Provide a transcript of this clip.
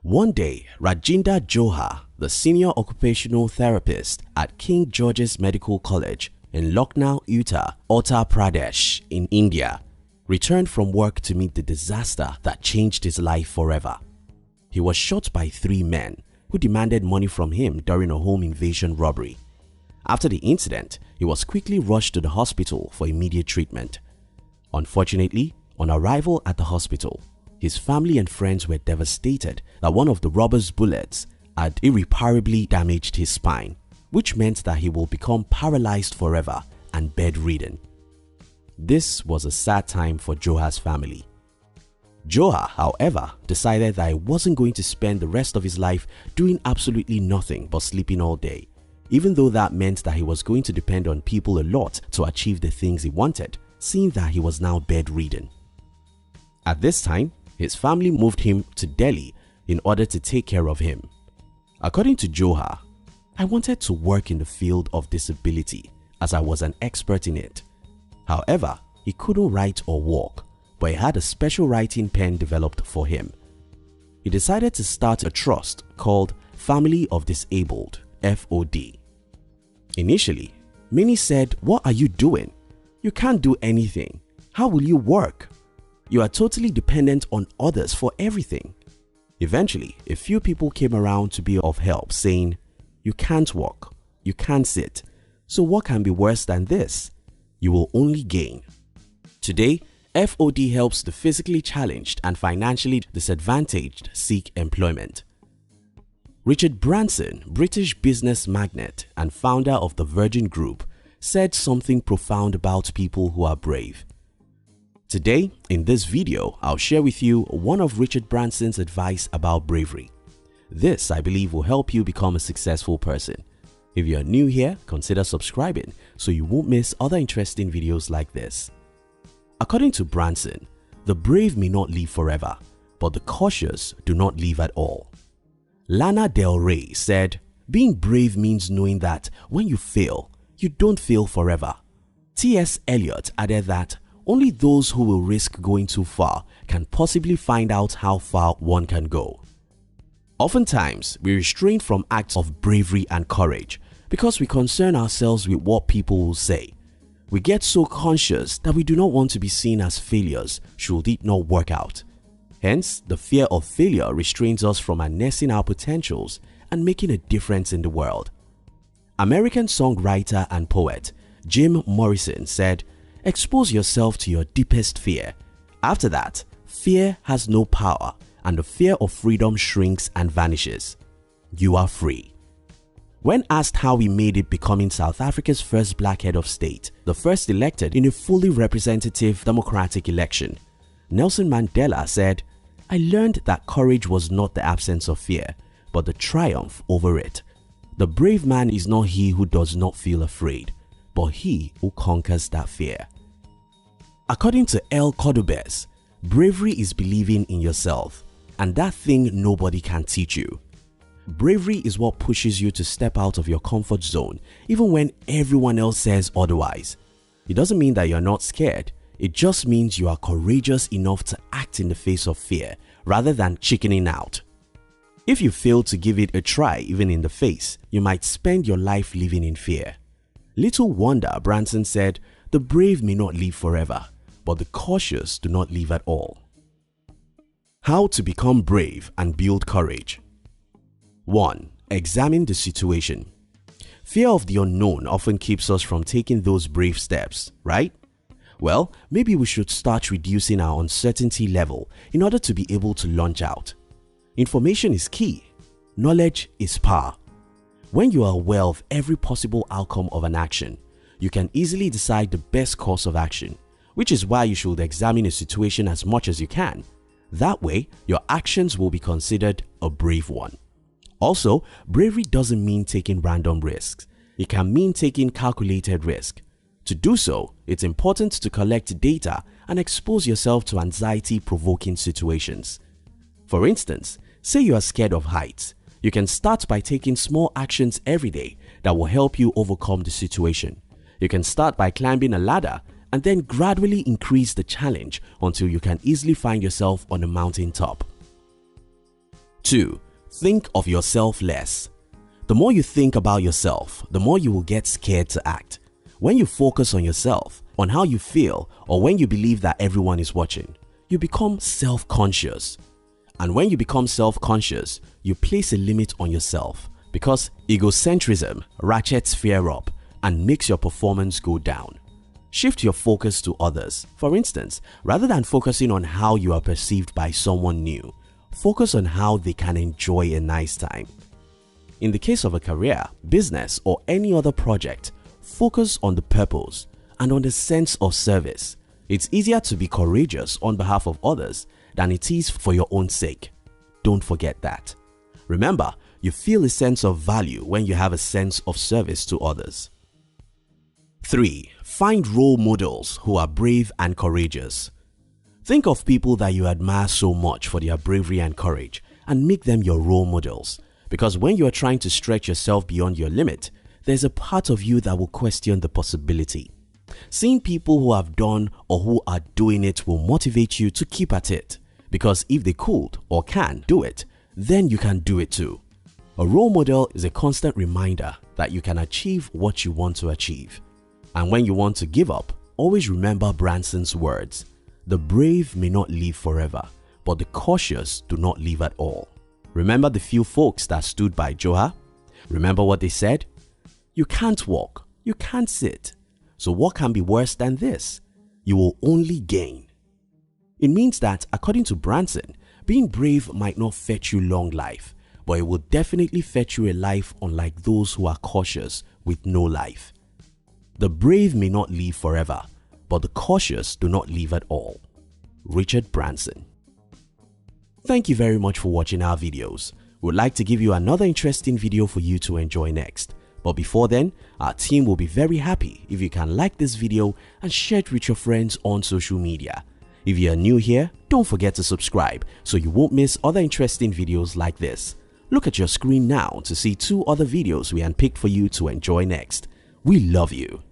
One day, Rajinder Johar, the senior occupational therapist at King George's Medical College in Lucknow, Uttar Pradesh in India, returned from work to meet the disaster that changed his life forever. He was shot by 3 men who demanded money from him during a home invasion robbery. After the incident, he was quickly rushed to the hospital for immediate treatment. Unfortunately, on arrival at the hospital, his family and friends were devastated that one of the robbers' bullets had irreparably damaged his spine, which meant that he will become paralyzed forever and bedridden. This was a sad time for Johar's family. Johar, however, decided that he wasn't going to spend the rest of his life doing absolutely nothing but sleeping all day, even though that meant that he was going to depend on people a lot to achieve the things he wanted, seeing that he was now bedridden. At this time, his family moved him to Delhi in order to take care of him. According to Johar, "I wanted to work in the field of disability as I was an expert in it. However, he couldn't write or walk, but he had a special writing pen developed for him. He decided to start a trust called Family of Disabled, FOD. Initially, many said, "What are you doing? You can't do anything. How will you work? You are totally dependent on others for everything." Eventually, a few people came around to be of help, saying, "You can't walk, you can't sit, so what can be worse than this? You will only gain." Today, FOD helps the physically challenged and financially disadvantaged seek employment. Richard Branson, British business magnate and founder of the Virgin Group, said something profound about people who are brave. Today, in this video, I'll share with you one of Richard Branson's advice about bravery. This, I believe, will help you become a successful person. If you are new here, consider subscribing so you won't miss other interesting videos like this. According to Branson, the brave may not live forever, but the cautious do not live at all. Lana Del Rey said, "Being brave means knowing that when you fail, you don't fail forever." T.S. Eliot added that only those who will risk going too far can possibly find out how far one can go. Oftentimes, we restrain from acts of bravery and courage because we concern ourselves with what people will say. We get so conscious that we do not want to be seen as failures should it not work out. Hence, the fear of failure restrains us from harnessing our potentials and making a difference in the world. American songwriter and poet Jim Morrison said, "Expose yourself to your deepest fear. After that, fear has no power and the fear of freedom shrinks and vanishes. You are free." When asked how he made it becoming South Africa's first black head of state, the first elected in a fully representative democratic election, Nelson Mandela said, "I learned that courage was not the absence of fear, but the triumph over it. The brave man is not he who does not feel afraid, but he who conquers that fear." According to El Cordobés, bravery is believing in yourself, and that thing nobody can teach you. Bravery is what pushes you to step out of your comfort zone even when everyone else says otherwise. It doesn't mean that you're not scared, it just means you are courageous enough to act in the face of fear rather than chickening out. If you fail to give it a try even in the face, you might spend your life living in fear. Little wonder, Branson said, "The brave may not live forever, but the cautious do not live at all." How to become brave and build courage. 1. Examine the situation. Fear of the unknown often keeps us from taking those brave steps, right? Well, maybe we should start reducing our uncertainty level in order to be able to launch out. Information is key. Knowledge is power. When you are aware of every possible outcome of an action, you can easily decide the best course of action, which is why you should examine a situation as much as you can. That way, your actions will be considered a brave one. Also, bravery doesn't mean taking random risks. It can mean taking calculated risk. To do so, it's important to collect data and expose yourself to anxiety-provoking situations. For instance, say you are scared of heights. You can start by taking small actions every day that will help you overcome the situation. You can start by climbing a ladder and then gradually increase the challenge until you can easily find yourself on a mountain top. 2. Think of yourself less. The more you think about yourself, the more you will get scared to act. When you focus on yourself, on how you feel, or when you believe that everyone is watching, you become self-conscious. And when you become self-conscious, you place a limit on yourself because egocentrism ratchets fear up and makes your performance go down. Shift your focus to others. For instance, rather than focusing on how you are perceived by someone new, focus on how they can enjoy a nice time. In the case of a career, business, or any other project, focus on the purpose and on the sense of service. It's easier to be courageous on behalf of others than it is for your own sake. Don't forget that. Remember, you feel a sense of value when you have a sense of service to others. 3. Find role models who are brave and courageous. Think of people that you admire so much for their bravery and courage and make them your role models. Because when you are trying to stretch yourself beyond your limit, there's a part of you that will question the possibility. Seeing people who have done or who are doing it will motivate you to keep at it. Because if they could or can do it, then you can do it too. A role model is a constant reminder that you can achieve what you want to achieve. And when you want to give up, always remember Branson's words: "The brave may not live forever, but the cautious do not live at all." Remember the few folks that stood by Joha? Remember what they said? You can't walk, you can't sit. So what can be worse than this? You will only gain. It means that, according to Branson, being brave might not fetch you long life, but it will definitely fetch you a life unlike those who are cautious with no life. The brave may not live forever, but the cautious do not live at all. Richard Branson. Thank you very much for watching our videos. We would like to give you another interesting video for you to enjoy next. But before then, our team will be very happy if you can like this video and share it with your friends on social media. If you are new here, don't forget to subscribe so you won't miss other interesting videos like this. Look at your screen now to see 2 other videos we handpicked for you to enjoy next. We love you.